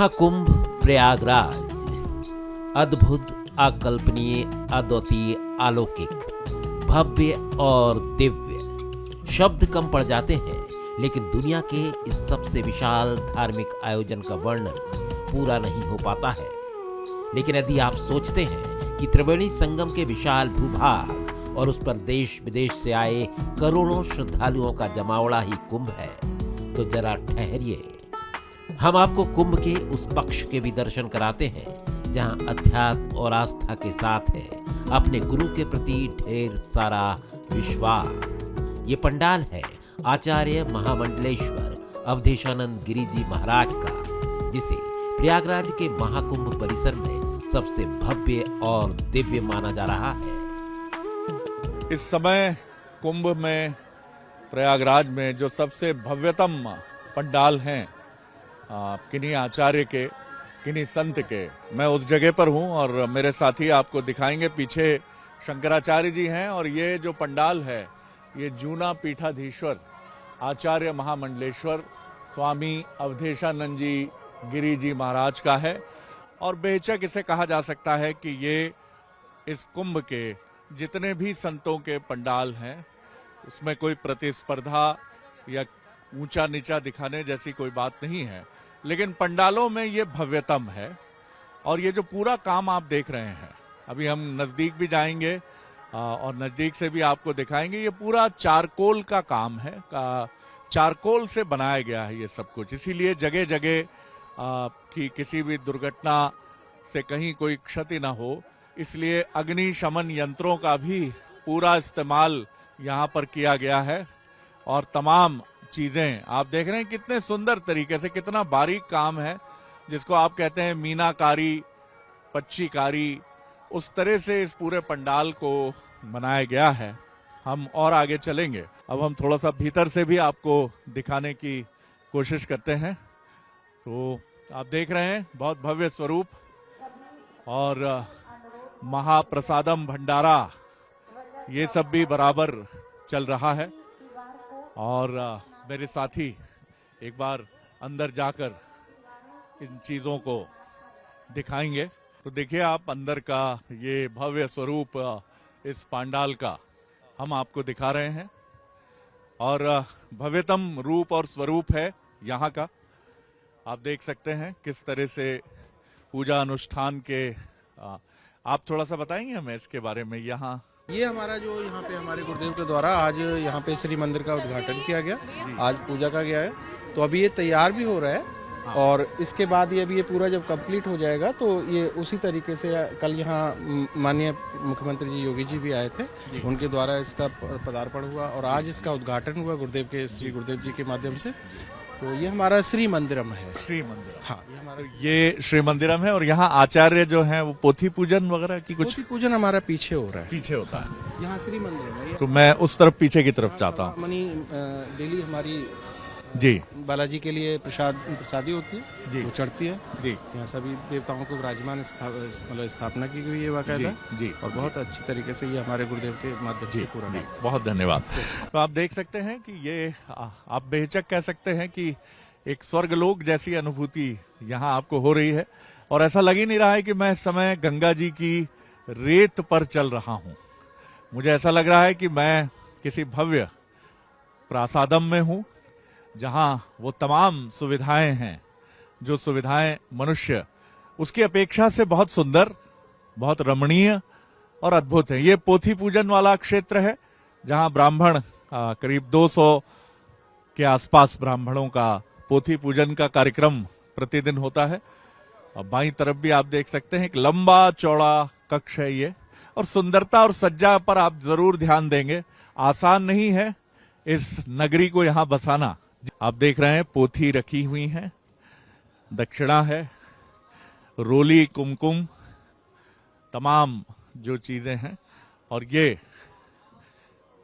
महाकुंभ प्रयागराज अद्भुत, अकल्पनीय, अद्वितीय, अलौकिक, भव्य और दिव्य। शब्द कम पड़ जाते हैं, लेकिन दुनिया के इस सबसे विशाल धार्मिक आयोजन का वर्णन पूरा नहीं हो पाता है। लेकिन यदि आप सोचते हैं कि त्रिवेणी संगम के विशाल भूभाग और उस पर देश विदेश से आए करोड़ों श्रद्धालुओं का जमावड़ा ही कुंभ है, तो जरा ठहरिए। हम आपको कुंभ के उस पक्ष के भी दर्शन कराते हैं जहां अध्यात्म और आस्था के साथ है अपने गुरु के प्रति ढेर सारा विश्वास। ये पंडाल है आचार्य महामंडलेश्वर अवधेशानंद गिरी जी महाराज का, जिसे प्रयागराज के महाकुंभ परिसर में सबसे भव्य और दिव्य माना जा रहा है। इस समय कुंभ में प्रयागराज में जो सबसे भव्यतम पंडाल हैं किन्हीं आचार्य के, किन्हीं संत के, मैं उस जगह पर हूं और मेरे साथी आपको दिखाएंगे। पीछे शंकराचार्य जी हैं और ये जो पंडाल है ये जूना पीठाधीश्वर आचार्य महामंडलेश्वर स्वामी अवधेशानंद जी गिरी जी महाराज का है। और बेशक इसे कहा जा सकता है कि ये इस कुंभ के जितने भी संतों के पंडाल हैं उसमें कोई प्रतिस्पर्धा या ऊंचा नीचा दिखाने जैसी कोई बात नहीं है, लेकिन पंडालों में ये भव्यतम है। और ये जो पूरा काम आप देख रहे हैं, अभी हम नजदीक भी जाएंगे और नजदीक से भी आपको दिखाएंगे। ये पूरा चारकोल का काम है, चारकोल से बनाया गया है ये सब कुछ, इसीलिए जगह जगह कि किसी भी दुर्घटना से कहीं कोई क्षति ना हो, इसलिए अग्निशमन यंत्रों का भी पूरा इस्तेमाल यहाँ पर किया गया है। और तमाम चीजें आप देख रहे हैं कितने सुंदर तरीके से, कितना बारीक काम है, जिसको आप कहते हैं मीनाकारी, पच्चीकारी, उस तरह से इस पूरे पंडाल को बनाया गया है। हम और आगे चलेंगे, अब हम थोड़ा सा भीतर से भी आपको दिखाने की कोशिश करते हैं। तो आप देख रहे हैं बहुत भव्य स्वरूप और महाप्रसादम भंडारा ये सब भी बराबर चल रहा है। और मेरे साथी एक बार अंदर जाकर इन चीजों को दिखाएंगे। तो देखिए आप अंदर का ये भव्य स्वरूप इस पंडाल का हम आपको दिखा रहे हैं और भव्यतम रूप और स्वरूप है यहाँ का। आप देख सकते हैं किस तरह से पूजा अनुष्ठान के आप थोड़ा सा बताएंगे हमें इसके बारे में। यहाँ ये हमारा जो यहाँ पे हमारे गुरुदेव के द्वारा आज यहाँ पे श्री मंदिर का उद्घाटन किया गया, आज पूजा का गया है। तो अभी ये तैयार भी हो रहा है और इसके बाद ये अभी ये पूरा जब कंप्लीट हो जाएगा तो ये उसी तरीके से कल यहाँ माननीय मुख्यमंत्री जी योगी जी भी आए थे, उनके द्वारा इसका पदार्पण हुआ और आज इसका उद्घाटन हुआ गुरुदेव के श्री गुरुदेव जी के माध्यम से। तो ये हमारा श्री मंदिरम है। श्री मंदिरम, हाँ, ये हमारा ये श्री मंदिरम है। और यहाँ आचार्य जो है वो पोथी पूजन वगैरह की कुछ पोथी पूजन हमारा पीछे हो रहा है, पीछे होता है। यहाँ श्री मंदिरम है। तो मैं उस तरफ पीछे की तरफ चाहता हूँ। मनी डेली हमारी जी बालाजी के लिए प्रसादी होती है जी, वो चढ़ती है जी। यहाँ सभी देवताओं को विराजमान मतलब स्थापना की गई है बाकायदा जी, और बहुत अच्छी तरीके से ये हमारे गुरुदेव के माध्यम से पूरा जी, बहुत धन्यवाद। तो आप देख सकते हैं कि ये आप बेहिचक कह सकते हैं कि एक स्वर्गलोक जैसी अनुभूति यहाँ आपको हो रही है। और ऐसा लग ही नहीं रहा है कि मैं इस समय गंगा जी की रेत पर चल रहा हूँ। मुझे ऐसा लग रहा है कि मैं किसी भव्य प्रासादम में हूँ जहाँ वो तमाम सुविधाएं हैं जो सुविधाएं मनुष्य उसकी अपेक्षा से बहुत सुंदर, बहुत रमणीय और अद्भुत है। ये पोथी पूजन वाला क्षेत्र है जहाँ ब्राह्मण करीब 200 के आसपास ब्राह्मणों का पोथी पूजन का कार्यक्रम प्रतिदिन होता है। और बाईं तरफ भी आप देख सकते हैं एक लंबा चौड़ा कक्ष है ये। और सुंदरता और सज्जा पर आप जरूर ध्यान देंगे, आसान नहीं है इस नगरी को यहाँ बसाना। आप देख रहे हैं पोथी रखी हुई हैं, दक्षिणा है, रोली, कुमकुम, तमाम जो चीजें हैं। और ये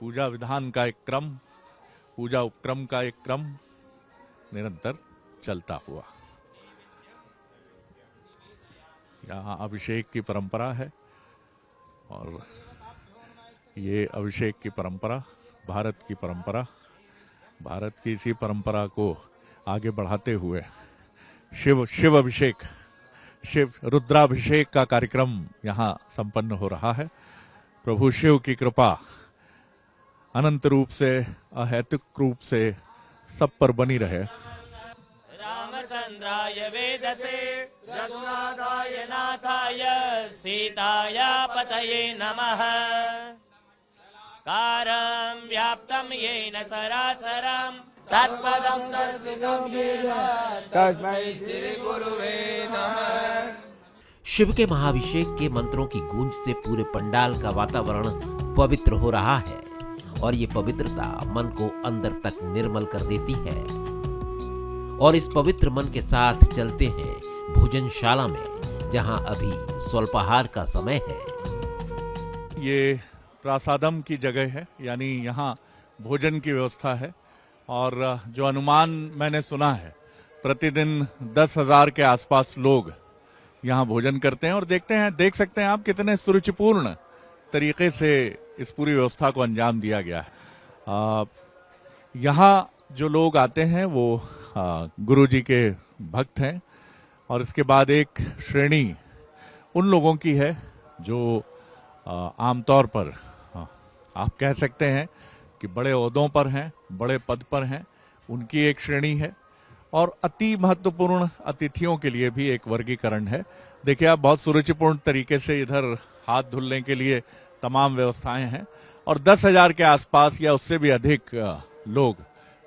पूजा विधान का एक क्रम, पूजा उपक्रम का एक क्रम निरंतर चलता हुआ। यहाँ अभिषेक की परंपरा है और ये अभिषेक की परंपरा भारत की परंपरा, भारत की इसी परंपरा को आगे बढ़ाते हुए शिव अभिषेक, शिव रुद्राभिषेक का कार्यक्रम यहाँ संपन्न हो रहा है। प्रभु शिव की कृपा अनंत रूप से, अहैतुक रूप से सब पर बनी रहे। रामचंद्राय वेदसे रघुनाथाय नाथाय सीताय पतये नमः। कारं व्याप्तं येन चराचरं तत्पदं दर्शितं येन तस्मै श्री गुरुवे नमः। शिव के महाभिषेक के मंत्रों की गूंज से पूरे पंडाल का वातावरण पवित्र हो रहा है और ये पवित्रता मन को अंदर तक निर्मल कर देती है। और इस पवित्र मन के साथ चलते हैं भोजनशाला में, जहां अभी स्वल्पाहार का समय है। ये प्रासादम की जगह है, यानी यहाँ भोजन की व्यवस्था है। और जो अनुमान मैंने सुना है, प्रतिदिन 10,000 के आसपास लोग यहाँ भोजन करते हैं। और देख सकते हैं आप कितने सुरुचिपूर्ण तरीके से इस पूरी व्यवस्था को अंजाम दिया गया है। यहाँ जो लोग आते हैं वो गुरु जी के भक्त हैं। और इसके बाद एक श्रेणी उन लोगों की है जो आमतौर पर आप कह सकते हैं कि बड़े ओहदों पर हैं, बड़े पद पर हैं, उनकी एक श्रेणी है। और अति महत्वपूर्ण अतिथियों के लिए भी एक वर्गीकरण है। देखिए आप, बहुत सुरुचिपूर्ण तरीके से इधर हाथ धुलने के लिए तमाम व्यवस्थाएं हैं। और 10,000 के आसपास या उससे भी अधिक लोग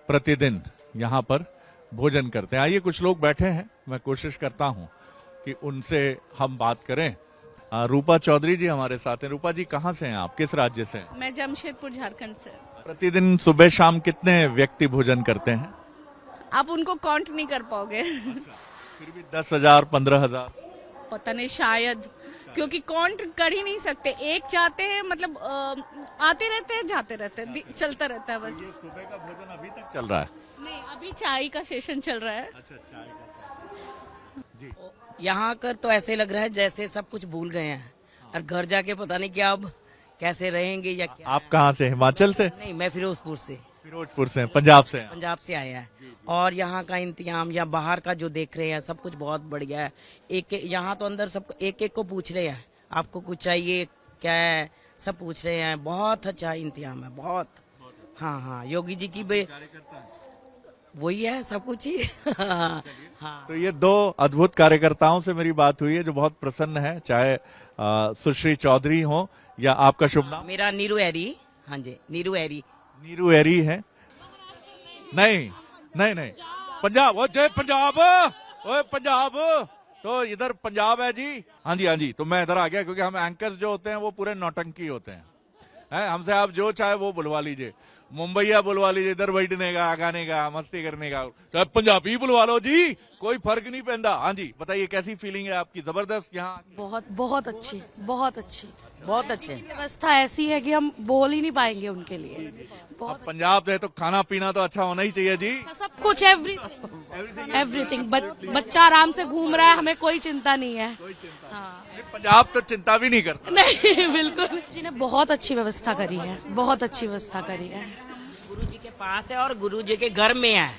प्रतिदिन यहाँ पर भोजन करते हैं। आइए, कुछ लोग बैठे हैं, मैं कोशिश करता हूँ कि उनसे हम बात करें। रूपा चौधरी जी हमारे साथ हैं। रूपा जी, कहाँ से हैं आप, किस राज्य से हैं? मैं जमशेदपुर झारखंड से। प्रतिदिन सुबह शाम कितने व्यक्ति भोजन करते हैं? आप उनको काउंट नहीं कर पाओगे। फिर भी 10,000 15,000 पता नहीं, शायद, क्योंकि काउंट कर ही नहीं सकते। एक जाते हैं, मतलब आते रहते हैं, जाते रहते हैं, चलता रहता है बस। ये सुबह का भोजन अभी तक चल रहा है? नहीं, अभी चाय का सेशन चल रहा है। अच्छा, चाय का जी। यहाँ कर तो ऐसे लग रहा है जैसे सब कुछ भूल गए हैं और घर जाके पता नहीं क्या अब कैसे रहेंगे या क्या। आप कहाँ से? हिमाचल से? नहीं, मैं फिरोजपुर से। फिरोजपुर से? पंजाब से? पंजाब से आया है। और यहाँ का इंतजाम या बाहर का जो देख रहे हैं सब कुछ बहुत बढ़िया है। एक यहाँ तो अंदर सब एक को पूछ रहे हैं आपको कुछ चाहिए क्या है, सब पूछ रहे हैं। बहुत अच्छा इंतजाम है, बहुत। हाँ हाँ, योगी जी की वही है सब कुछ ही। हाँ। तो ये दो अद्भुत कार्यकर्ताओं से मेरी बात हुई है जो बहुत प्रसन्न है, चाहे सुश्री चौधरी हो या आपका शुभ नाम? मेरा नीरू एरी। हाँ जी, नीरू एरी। नीरू एरी है? नहीं नहीं नहीं, पंजाब। ओ जय पंजाब, ओए पंजाब। तो इधर पंजाब है जी। हाँ जी, हाँ जी। तो मैं इधर आ गया क्योंकि हम एंकर्स जो होते हैं वो पूरे नौटंकी होते हैं। हमसे आप जो चाहे वो बुलवा लीजिए, मुंबईया बुलवा लीजिए, इधर बैठने का, गाने का, मस्ती करने का, तो पंजाबी बुलवा लो जी, कोई फर्क नहीं पैंदा। हाँ जी, बताइए कैसी फीलिंग है आपकी? जबरदस्त यहाँ? बहुत बहुत अच्छी, बहुत अच्छी। बहुत अच्छे। व्यवस्था ऐसी है कि हम बोल ही नहीं पाएंगे उनके लिए। अब पंजाब है तो खाना पीना तो अच्छा होना ही चाहिए जी। सब कुछ, एवरीथिंग। बच्चा आराम से घूम रहा है, हमें कोई चिंता नहीं है। हाँ। पंजाब तो चिंता भी नहीं करता। नहीं, बिल्कुल। जी ने बहुत अच्छी व्यवस्था करी है, बहुत अच्छी व्यवस्था करी है। गुरु जी के पास है और गुरु जी के घर में है।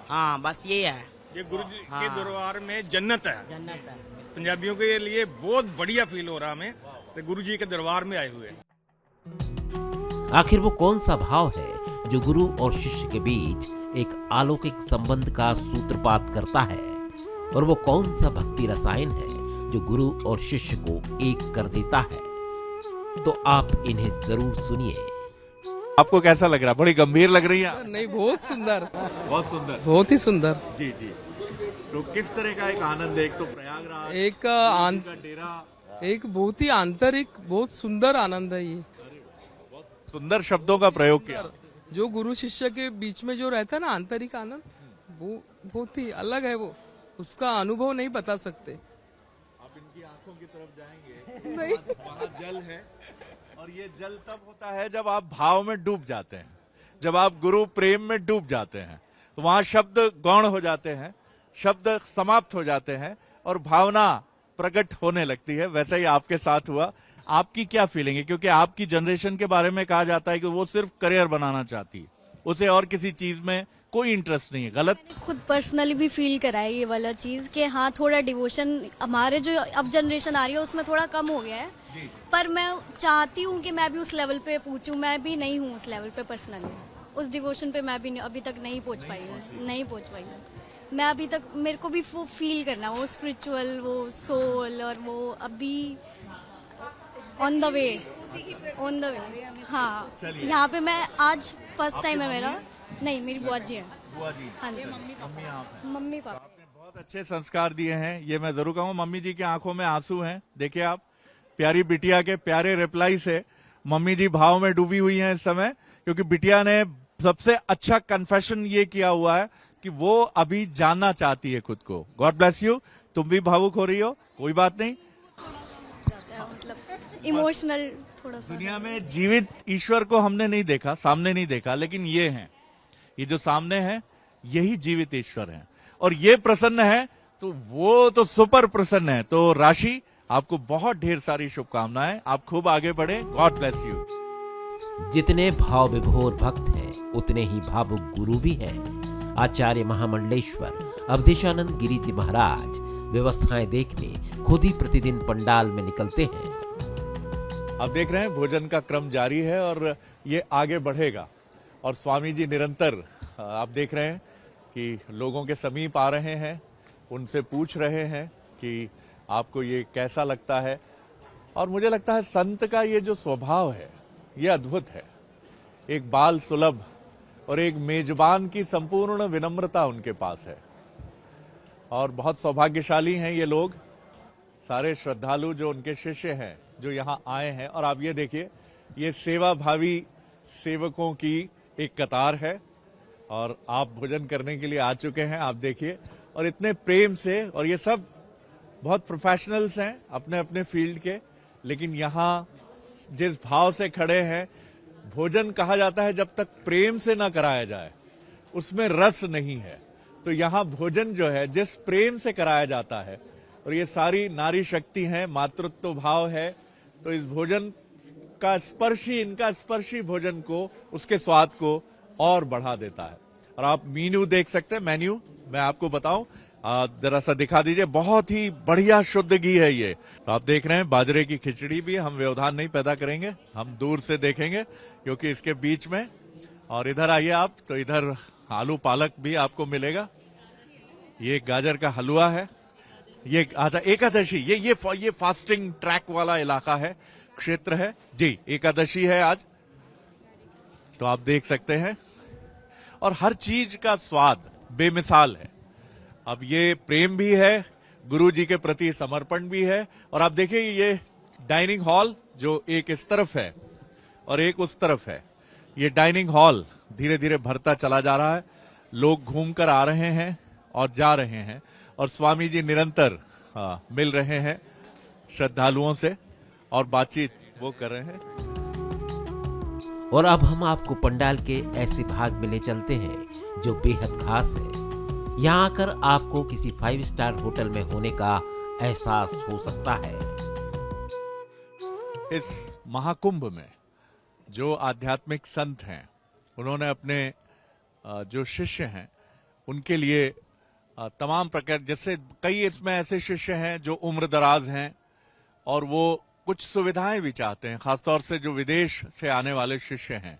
हाँ, बस ये है। ये गुरु जी के दरबार में जन्नत है। जन्नत है। पंजाबियों के लिए बहुत बढ़िया फील हो रहा है हमें, तो गुरु जी के दरबार में आए हुए। आखिर वो कौन सा भाव है जो गुरु और शिष्य के बीच एक अलौकिक संबंध का सूत्रपात करता है, और वो कौन सा भक्ति रसायन है जो गुरु और शिष्य को एक कर देता है? तो आप इन्हें जरूर सुनिए। आपको कैसा लग रहा है? बड़ी गंभीर लग रही है। नहीं, बहुत सुंदर, बहुत सुंदर, बहुत ही सुंदर। जी जी। तो किस तरह का एक आनंद है? एक तो प्रयागराज, एक का डेरा, एक बहुत ही आंतरिक, बहुत सुंदर आनंद है ये। सुंदर शब्दों का प्रयोग किया। जो गुरु शिष्य के बीच में जो रहता है ना आंतरिक आनंद, वो बहुत ही अलग है। वो उसका अनुभव नहीं बता सकते। आप इनकी आंखों की तरफ जाएंगे, नहीं, वहाँ जल है। और ये जल तब होता है जब आप भाव में डूब जाते हैं, जब आप गुरु प्रेम में डूब जाते हैं, तो वहां शब्द गौण हो जाते हैं, शब्द समाप्त हो जाते हैं और भावना प्रकट होने लगती है। वैसा ही आपके साथ हुआ। आपकी क्या फीलिंग है? क्योंकि आपकी जनरेशन के बारे में कहा जाता है कि वो सिर्फ करियर बनाना चाहती है, उसे और किसी चीज में कोई इंटरेस्ट नहीं है, गलत। खुद पर्सनली भी फील करा है ये वाला चीज कि हाँ थोड़ा डिवोशन हमारे जो अब जनरेशन आ रही है उसमें थोड़ा कम हो गया है, पर मैं चाहती हूँ कि मैं भी उस लेवल पे पहुंचूं। मैं भी नहीं हूँ उस लेवल पे पर्सनली, उस डिवोशन पे मैं भी अभी तक नहीं पहुंच पाई हूँ। मैं अभी तक, मेरे को भी वो फील करना, वो स्पिरिचुअल, वो सोल, और वो अभी ऑन द वे। हाँ, यहाँ पे मैं आज फर्स्ट टाइम है मेरा। नहीं, मेरी बुआ जी है। हाँ जी, मम्मी पापा। आपने बहुत अच्छे संस्कार दिए हैं, ये मैं जरूर कहूँ। मम्मी जी की आंखों में आंसू हैं, देखिए आप। प्यारी बिटिया के प्यारे रिप्लाई से मम्मी जी भाव में डूबी हुई हैं इस समय, क्योंकि बिटिया ने सबसे अच्छा कन्फेशन ये किया हुआ है कि वो अभी जानना चाहती है खुद को। God bless you. तुम भी भावुक हो रही हो, कोई बात नहीं। मतलब इमोशनल थोड़ा सा। दुनिया में जीवित ईश्वर को हमने नहीं देखा, सामने नहीं देखा, लेकिन ये हैं, ये जो सामने है यही जीवित ईश्वर हैं, और ये प्रसन्न है तो वो तो सुपर प्रसन्न है। तो राशि, आपको बहुत ढेर सारी शुभकामनाएं, आप खूब आगे बढ़े। God bless you. जितने भाव विभोर भक्त हैं उतने ही भावुक गुरु भी हैं। आचार्य महामंडलेश्वर अवधेशानंद गिरी जी महाराज व्यवस्थाएं देखने खुद ही प्रतिदिन पंडाल में निकलते हैं। आप देख रहे हैं भोजन का क्रम जारी है और ये आगे बढ़ेगा, और स्वामी जी निरंतर, आप देख रहे हैं कि लोगों के समीप आ रहे हैं, उनसे पूछ रहे हैं कि आपको ये कैसा लगता है। और मुझे लगता है संत का ये जो स्वभाव है ये अद्भुत है। एक बाल सुलभ और एक मेजबान की संपूर्ण विनम्रता उनके पास है, और बहुत सौभाग्यशाली हैं ये लोग, सारे श्रद्धालु जो उनके शिष्य हैं जो यहाँ आए हैं। और आप ये देखिए, ये सेवा भावी सेवकों की एक कतार है, और आप भोजन करने के लिए आ चुके हैं, आप देखिए, और इतने प्रेम से। और ये सब बहुत प्रोफेशनल्स हैं अपने अपने फील्ड के, लेकिन यहाँ जिस भाव से खड़े हैं, भोजन कहा जाता है जब तक प्रेम से ना कराया जाए उसमें रस नहीं है। तो यहाँ भोजन जो है जिस प्रेम से कराया जाता है, और ये सारी नारी शक्ति है, मातृत्व भाव है, तो इस भोजन का स्पर्शी, इनका स्पर्शी भोजन को, उसके स्वाद को और बढ़ा देता है। और आप मेन्यू देख सकते हैं, मेन्यू मैं आपको बताऊं, जरा सा दिखा दीजिए। बहुत ही बढ़िया शुद्ध घी है ये। तो आप देख रहे हैं बाजरे की खिचड़ी भी, हम व्यवधान नहीं पैदा करेंगे, हम दूर से देखेंगे क्योंकि इसके बीच में। और इधर आइए आप, तो इधर आलू पालक भी आपको मिलेगा। ये गाजर का हलवा है, ये एकादशी, ये फास्टिंग ट्रैक वाला इलाका है, क्षेत्र है जी, एकादशी है आज, तो आप देख सकते हैं। और हर चीज का स्वाद बेमिसाल है। अब ये प्रेम भी है, गुरु जी के प्रति समर्पण भी है। और आप देखिए ये डाइनिंग हॉल जो एक इस तरफ है और एक उस तरफ है, ये डाइनिंग हॉल धीरे धीरे भरता चला जा रहा है। लोग घूमकर आ रहे हैं और जा रहे हैं, और स्वामी जी निरंतर मिल रहे हैं श्रद्धालुओं से और बातचीत वो कर रहे हैं। और अब हम आपको पंडाल के ऐसे भाग में ले चलते हैं जो बेहद खास है। यहाँ आकर आपको किसी 5 स्टार होटल में होने का एहसास हो सकता है। इस महाकुंभ में जो आध्यात्मिक संत हैं, उन्होंने अपने जो शिष्य हैं उनके लिए तमाम प्रकार, जैसे कई इसमें ऐसे शिष्य हैं जो उम्र दराज हैं और वो कुछ सुविधाएं भी चाहते हैं, खासतौर से जो विदेश से आने वाले शिष्य हैं,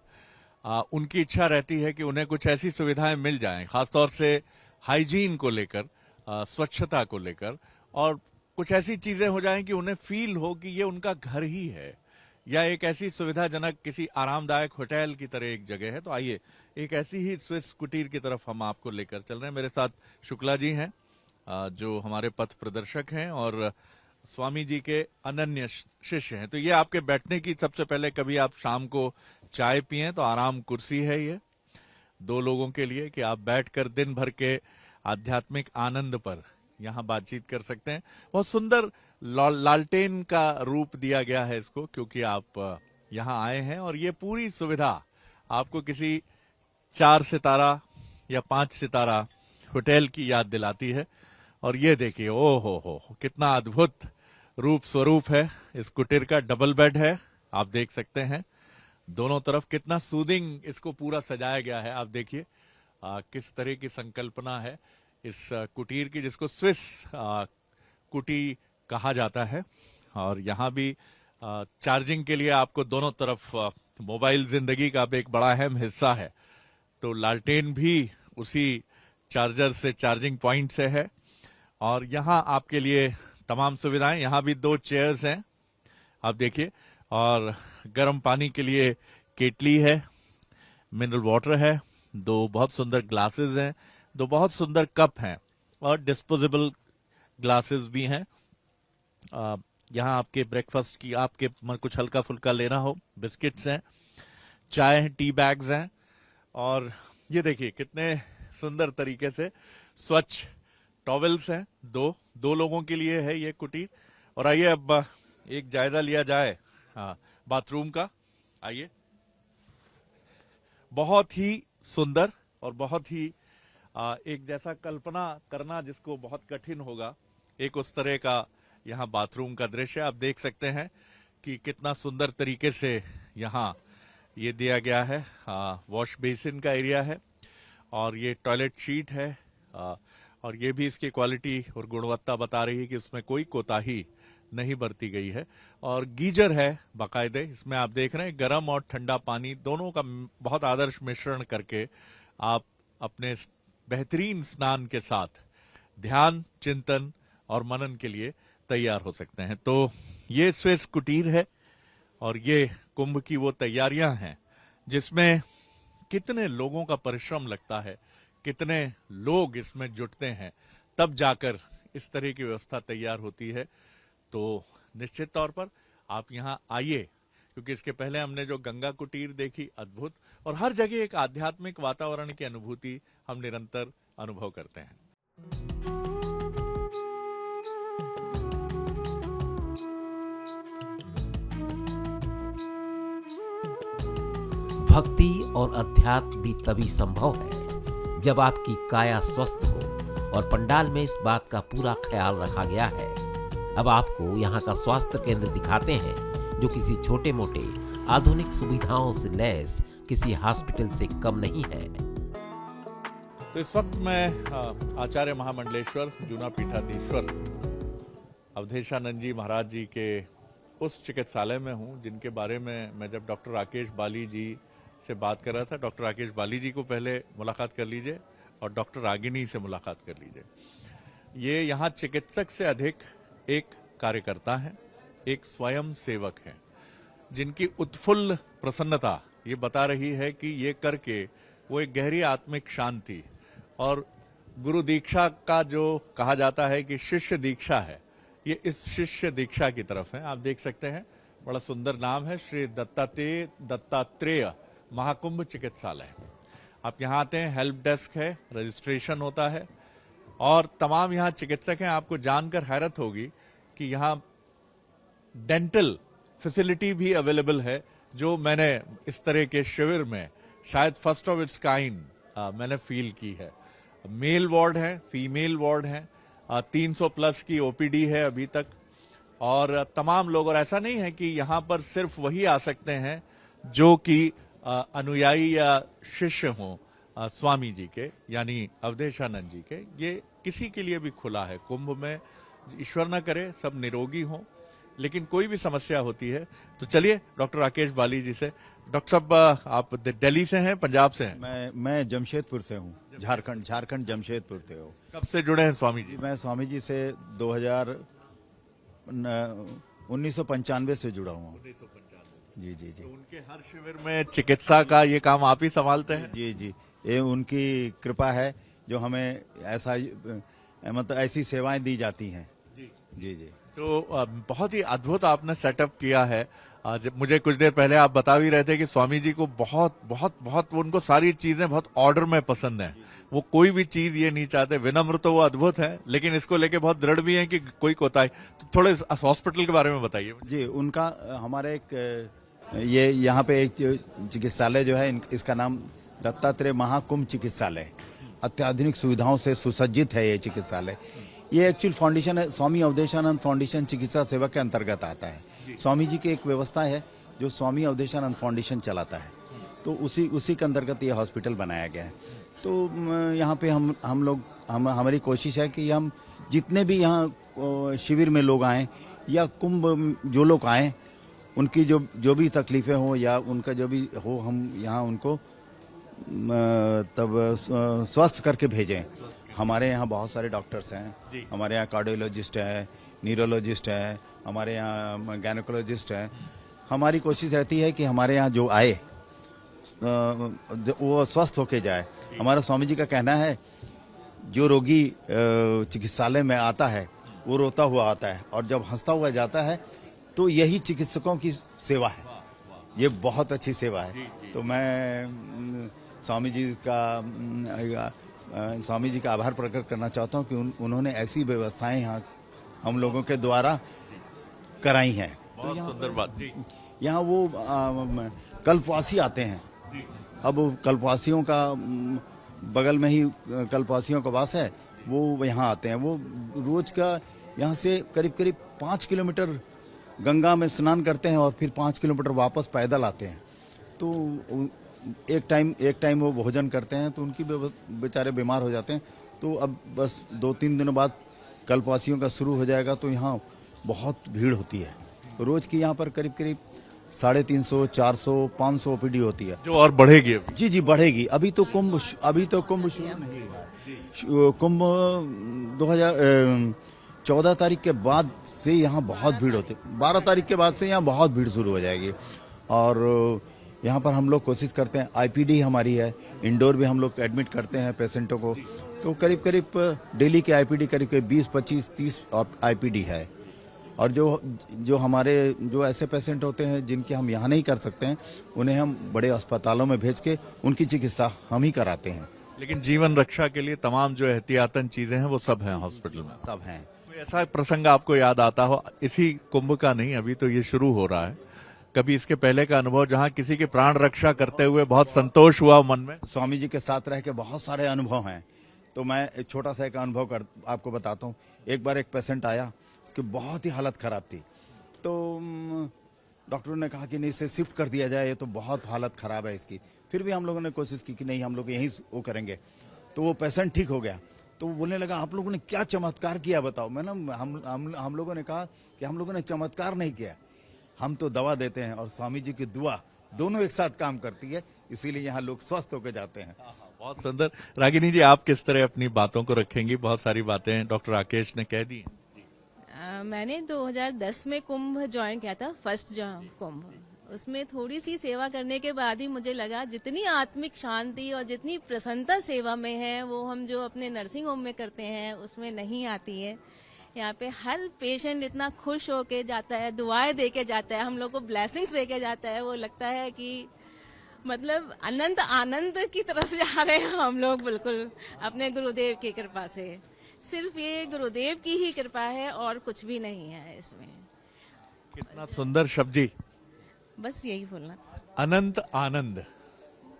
उनकी इच्छा रहती है कि उन्हें कुछ ऐसी सुविधाएं मिल जाएं, खासतौर से हाइजीन को लेकर, स्वच्छता को लेकर, और कुछ ऐसी चीजें हो जाएं कि उन्हें फील हो कि ये उनका घर ही है, या एक ऐसी सुविधाजनक किसी आरामदायक होटल की तरह एक जगह है। तो आइए एक ऐसी ही स्विस कुटीर की तरफ हम आपको लेकर चल रहे हैं। मेरे साथ शुक्ला जी हैं जो हमारे पथ प्रदर्शक हैं और स्वामी जी के अनन्य शिष्य हैं। तो ये आपके बैठने की, सबसे पहले कभी आप शाम को चाय पिए तो आराम कुर्सी है ये 2 लोगों के लिए, कि आप बैठकर दिन भर के आध्यात्मिक आनंद पर यहाँ बातचीत कर सकते हैं। बहुत सुंदर लालटेन का रूप दिया गया है इसको, क्योंकि आप यहाँ आए हैं और ये पूरी सुविधा आपको किसी 4 सितारा या 5 सितारा होटल की याद दिलाती है। और ये देखिए, ओ हो कितना अद्भुत रूप स्वरूप है इस कुटीर का। डबल बेड है, आप देख सकते हैं दोनों तरफ, कितना सूदिंग इसको पूरा सजाया गया है। आप देखिए, किस तरह की संकल्पना है इस कुटीर की, जिसको स्विस कुटी कहा जाता है। और यहाँ भी चार्जिंग के लिए आपको दोनों तरफ मोबाइल जिंदगी का एक बड़ा अहम हिस्सा है, तो लालटेन भी उसी चार्जर से, चार्जिंग पॉइंट से है। और यहाँ आपके लिए तमाम सुविधाएं, यहाँ भी 2 चेयर्स हैं आप देखिए, और गर्म पानी के लिए केटली है, मिनरल वाटर है, 2 बहुत सुंदर ग्लासेस हैं, 2 बहुत सुंदर कप हैं, और डिस्पोजेबल ग्लासेस भी हैं। यहाँ आपके ब्रेकफास्ट की, आपके कुछ हल्का फुल्का लेना हो, बिस्किट्स हैं, चाय है, टी बैग्स हैं, और ये देखिए कितने सुंदर तरीके से स्वच्छ टॉवेल्स हैं। दो लोगों के लिए है ये कुटीर। और आइए अब एक जायजा लिया जाए बाथरूम का। आइए, बहुत ही सुंदर और बहुत ही एक जैसा कल्पना करना जिसको बहुत कठिन होगा, एक उस तरह का यहाँ बाथरूम का दृश्य आप देख सकते हैं कि कितना सुंदर तरीके से यहाँ ये दिया गया है। वॉश बेसिन का एरिया है, और ये टॉयलेट शीट है, और ये भी इसकी क्वालिटी और गुणवत्ता बता रही है कि उसमें कोई कोताही नहीं बरती गई है। और गीजर है बाकायदे, इसमें आप देख रहे हैं गर्म और ठंडा पानी दोनों का बहुत आदर्श मिश्रण करके आप अपने बेहतरीन स्नान के साथ ध्यान, चिंतन और मनन के लिए तैयार हो सकते हैं। तो ये स्विस कुटीर है, और ये कुंभ की वो तैयारियां हैं जिसमें कितने लोगों का परिश्रम लगता है, कितने लोग इसमें जुटते हैं, तब जाकर इस तरह की व्यवस्था तैयार होती है। तो निश्चित तौर पर आप यहाँ आइए, क्योंकि इसके पहले हमने जो गंगा कुटीर देखी, अद्भुत, और हर जगह एक आध्यात्मिक वातावरण की अनुभूति हम निरंतर अनुभव करते हैं। भक्ति और अध्यात्म भी तभी संभव है जब आपकी काया स्वस्थ हो, और पंडाल में इस बात का पूरा ख्याल रखा गया है। अब आपको यहाँ का स्वास्थ्य केंद्र दिखाते हैं, जो किसी छोटे मोटे आधुनिक सुविधाओं से लैस किसी हॉस्पिटल से कम नहीं है। तो इस वक्त मैं आचार्य महामंडलेश्वर जूना पीठाधीश्वर अवधेशानंद जी महाराज जी के उस चिकित्सालय में हूँ जिनके बारे में मैं जब डॉक्टर राकेश बाली जी से बात कर रहा था। डॉक्टर राकेश बाली जी को पहले मुलाकात कर लीजिए, और डॉक्टर रागिनी से मुलाकात कर लीजिए। ये यहाँ चिकित्सक से अधिक एक कार्यकर्ता हैं, एक स्वयं सेवक हैं, जिनकी उत्फुल्ल प्रसन्नता ये बता रही है कि ये करके वो एक गहरी आत्मिक शांति, और गुरु दीक्षा का जो कहा जाता है कि शिष्य दीक्षा है, ये इस शिष्य दीक्षा की तरफ है। आप देख सकते हैं, बड़ा सुंदर नाम है, श्री दत्तात्रेय महाकुंभ चिकित्सालय। आप यहाँ आते हैं, हेल्प डेस्क है, रजिस्ट्रेशन होता है, और तमाम यहाँ चिकित्सक हैं। आपको जानकर हैरत होगी कि यहाँ डेंटल फैसिलिटी भी अवेलेबल है, जो मैंने इस तरह के शिविर में शायद फर्स्ट ऑफ इट्स काइंड मैंने फील की है। मेल वार्ड है, फीमेल वार्ड है, 300 प्लस की ओपीडी है अभी तक, और तमाम लोग, और ऐसा नहीं है कि यहाँ पर सिर्फ वही आ सकते हैं जो कि अनुयायी या शिष्य हों स्वामी जी के, यानी अवधेशानंद जी के। ये किसी के लिए भी खुला है। कुंभ में ईश्वर न करे सब निरोगी हों, लेकिन कोई भी समस्या होती है तो चलिए डॉक्टर राकेश बाली जी से। डॉक्टर साहब, आप दिल्ली से हैं, पंजाब से हैं? मैं जमशेदपुर से हूँ, झारखंड जमशेदपुर से हूँ। कब से जुड़े हैं स्वामी जी? मैं स्वामी जी से 1995 से जुड़ा हूँ। 1995। जी जी जी। तो उनके हर शिविर में चिकित्सा का ये काम आप ही संभालते हैं? जी जी, ये उनकी कृपा है जो हमें ऐसा मतलब ऐसी सेवाएं दी जाती हैं। जी जी जी। तो बहुत ही अद्भुत आपने सेटअप किया है। मुझे कुछ देर पहले आप बता भी रहे थे कि स्वामी जी को बहुत बहुत बहुत उनको सारी चीजें बहुत ऑर्डर में पसंद है। वो कोई भी चीज ये नहीं चाहते, विनम्र तो वो अद्भुत है, लेकिन इसको लेके बहुत दृढ़ भी है कि कोई कोताही। तो थोड़े हॉस्पिटल के बारे में बताइए। जी, उनका हमारे एक ये यहाँ पे एक चिकित्सालय जो है, इसका नाम दत्तात्रेय महाकुंभ चिकित्सालय, अत्याधुनिक सुविधाओं से सुसज्जित है ये चिकित्सालय। ये एक्चुअल फाउंडेशन है, स्वामी अवधेशानंद फाउंडेशन चिकित्सा सेवा के अंतर्गत आता है। स्वामी जी की एक व्यवस्था है जो स्वामी अवधेशानंद फाउंडेशन चलाता है, तो उसी के अंतर्गत ये हॉस्पिटल बनाया गया है। तो यहाँ पे हमारी कोशिश है कि हम जितने भी यहाँ शिविर में लोग आए या कुंभ जो लोग आए, उनकी जो भी तकलीफें हो या उनका जो भी हो, हम यहाँ उनको तब स्वस्थ करके भेजें। हमारे यहाँ बहुत सारे डॉक्टर्स हैं, हमारे यहाँ कार्डियोलॉजिस्ट है, न्यूरोलॉजिस्ट है, हमारे यहाँ गायनेकोलॉजिस्ट है। हमारी कोशिश रहती है कि हमारे यहाँ जो आए वो स्वस्थ होके जाए। हमारा स्वामी जी का कहना है, जो रोगी चिकित्सालय में आता है वो रोता हुआ आता है और जब हंसता हुआ जाता है, तो यही चिकित्सकों की सेवा है। ये बहुत अच्छी सेवा है। तो मैं स्वामी जी का आभार प्रकट करना चाहता हूँ कि उन्होंने ऐसी व्यवस्थाएं यहाँ हम लोगों के द्वारा कराई हैं। बहुत सुंदर बात जी। यहाँ वो कल्पवासी आते हैं। अब कल्पवासियों का बगल में ही कल्पवासियों का वास है, वो यहाँ आते हैं। वो रोज का यहाँ से करीब 5 किलोमीटर गंगा में स्नान करते हैं और फिर 5 किलोमीटर वापस पैदल आते हैं। तो एक टाइम वो भोजन करते हैं, तो उनकी बेचारे बीमार हो जाते हैं। तो अब बस 2-3 दिनों बाद कल्पवासियों का शुरू हो जाएगा, तो यहाँ बहुत भीड़ होती है। रोज की यहाँ पर करीब 350, 400, 500 ओपीडी होती है, जो और बढ़ेगी अभी। जी बढ़ेगी। अभी तो कुंभ शुरू नहीं हुआ है। कुंभ 2014 तारीख के बाद से यहाँ बहुत भीड़ होती है। 12 तारीख के बाद से यहाँ बहुत भीड़ शुरू हो जाएगी। और यहाँ पर हम लोग कोशिश करते हैं, आईपीडी हमारी है, इंडोर भी हम लोग एडमिट करते हैं पेशेंटों को। तो करीब डेली के आईपीडी करीब 20, 25, 30 आईपीडी है। और जो हमारे जो ऐसे पेशेंट होते हैं जिनके हम यहाँ नहीं कर सकते हैं, उन्हें हम बड़े अस्पतालों में भेज के उनकी चिकित्सा हम ही कराते हैं। लेकिन जीवन रक्षा के लिए तमाम जो एहतियातन चीजें हैं वो सब हैं हॉस्पिटल में, सब हैं। कोई ऐसा प्रसंग आपको याद आता हो, इसी कुंभ का नहीं, अभी तो ये शुरू हो रहा है, कभी इसके पहले का अनुभव जहाँ किसी की प्राण रक्षा करते हुए बहुत संतोष हुआ मन में? स्वामी जी के साथ रह के बहुत सारे अनुभव हैं। तो मैं एक छोटा सा एक अनुभव आपको बताता हूँ। एक बार एक पेशेंट आया, उसकी बहुत ही हालत खराब थी। तो डॉक्टरों ने कहा कि नहीं, इसे शिफ्ट कर दिया जाए, ये तो बहुत हालत खराब है इसकी। फिर भी हम लोगों ने कोशिश की कि नहीं, हम लोग यहीं वो करेंगे। तो वो पेशेंट ठीक हो गया। तो वो बोलने लगा, आप लोगों ने क्या चमत्कार किया बताओ। हम लोगों ने कहा कि हम लोगों ने चमत्कार नहीं किया, हम तो दवा देते हैं और स्वामी जी की दुआ दोनों एक साथ काम करती है, इसीलिए यहाँ लोग स्वस्थ होकर जाते हैं। बहुत सुंदर। रागिनी जी, आप किस तरह अपनी बातों को रखेंगी? बहुत सारी बातें डॉक्टर राकेश ने कह दी। मैंने 2010 में कुंभ ज्वाइन किया था, फर्स्ट कुंभ। उसमें थोड़ी सी सेवा करने के बाद ही मुझे लगा जितनी आत्मिक शांति और जितनी प्रसन्नता सेवा में है, वो हम जो अपने नर्सिंग होम में करते हैं उसमें नहीं आती है। यहाँ पे हर पेशेंट इतना खुश होके जाता है, दुआएं देके जाता है, हम लोग को ब्लेसिंग्स देके जाता है। वो लगता है कि मतलब अनंत आनंद की तरफ जा रहे हैं हम लोग, बिल्कुल अपने गुरुदेव की कृपा से। सिर्फ ये गुरुदेव की ही कृपा है और कुछ भी नहीं है इसमें। कितना सुंदर शब्द जी, बस यही बोलना। अनंत आनंद।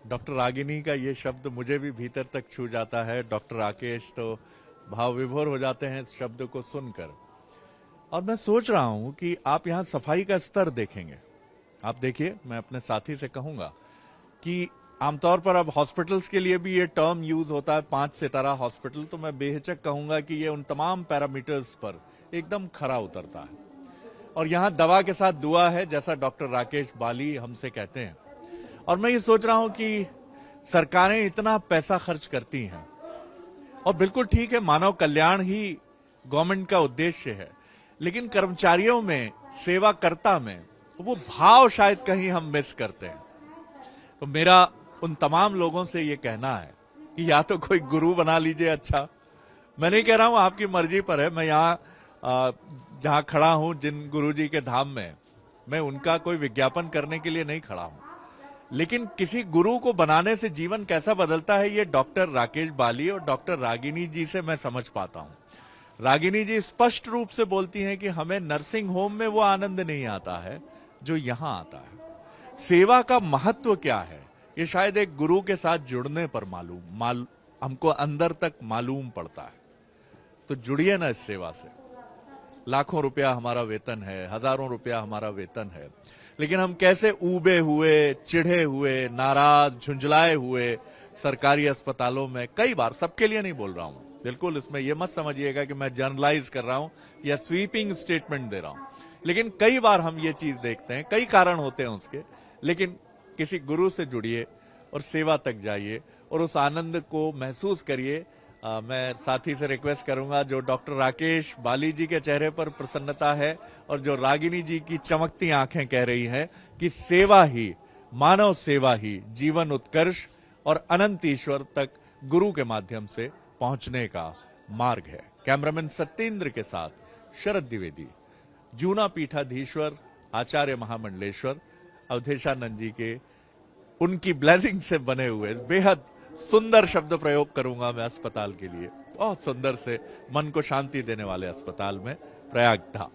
डॉक्टर रागिनी का ये शब्द मुझे भी भीतर तक छू जाता है। डॉक्टर राकेश तो भाव विभोर हो जाते हैं इस शब्द को सुनकर। और मैं सोच रहा हूं कि आप यहाँ सफाई का स्तर देखेंगे। आप देखिए, मैं अपने साथी से कहूंगा कि आमतौर पर अब हॉस्पिटल्स के लिए भी ये टर्म यूज होता है 5 सितारा हॉस्पिटल, तो मैं बेहिचक कहूंगा कि ये उन तमाम पैरामीटर्स पर एकदम खरा उतरता है। और यहाँ दवा के साथ दुआ है, जैसा डॉक्टर राकेश बाली हमसे कहते हैं। और मैं ये सोच रहा हूं कि सरकारें इतना पैसा खर्च करती हैं, और बिल्कुल ठीक है, मानव कल्याण ही गवर्नमेंट का उद्देश्य है, लेकिन कर्मचारियों में, सेवाकर्ता में वो भाव शायद कहीं हम मिस करते हैं। तो मेरा उन तमाम लोगों से ये कहना है कि या तो कोई गुरु बना लीजिए। अच्छा, मैं नहीं कह रहा हूं, आपकी मर्जी पर है। मैं यहाँ जहां खड़ा हूं, जिन गुरुजी के धाम में, मैं उनका कोई विज्ञापन करने के लिए नहीं खड़ा हूं, लेकिन किसी गुरु को बनाने से जीवन कैसा बदलता है, ये डॉक्टर राकेश बाली और डॉक्टर रागिनी जी से मैं समझ पाता हूं। रागिनी जी स्पष्ट रूप से बोलती हैं कि हमें नर्सिंग होम में वो आनंद नहीं आता है जो यहां आता है। सेवा का महत्व क्या है, ये शायद एक गुरु के साथ जुड़ने पर हमको अंदर तक मालूम पड़ता है। तो जुड़िए ना इस सेवा से। लाखों रुपया हमारा वेतन है, हजारों रुपया हमारा वेतन है, लेकिन हम कैसे ऊबे हुए, चिढ़े हुए, नाराज, झुंझलाए हुए, सरकारी अस्पतालों में कई बार, सबके लिए नहीं बोल रहा हूं, बिल्कुल इसमें यह मत समझिएगा कि मैं जनरलाइज कर रहा हूं या स्वीपिंग स्टेटमेंट दे रहा हूं, लेकिन कई बार हम ये चीज देखते हैं, कई कारण होते हैं उसके, लेकिन किसी गुरु से जुड़िए और सेवा तक जाइए और उस आनंद को महसूस करिए। मैं साथी से रिक्वेस्ट करूंगा, जो डॉक्टर राकेश बाली जी के चेहरे पर प्रसन्नता है और जो रागिनी जी की चमकती आंखें कह रही हैं कि सेवा ही, मानव सेवा ही जीवन उत्कर्ष और अनंत ईश्वर तक गुरु के माध्यम से पहुंचने का मार्ग है। कैमरामैन सत्येंद्र के साथ शरद द्विवेदी, जूना पीठाधीश्वर आचार्य महामंडलेश्वर अवधेशानंद जी के उनकी ब्लेसिंग से बने हुए बेहद सुंदर शब्द प्रयोग करूंगा मैं अस्पताल के लिए, बहुत सुंदर से मन को शांति देने वाले अस्पताल में प्रयाग था।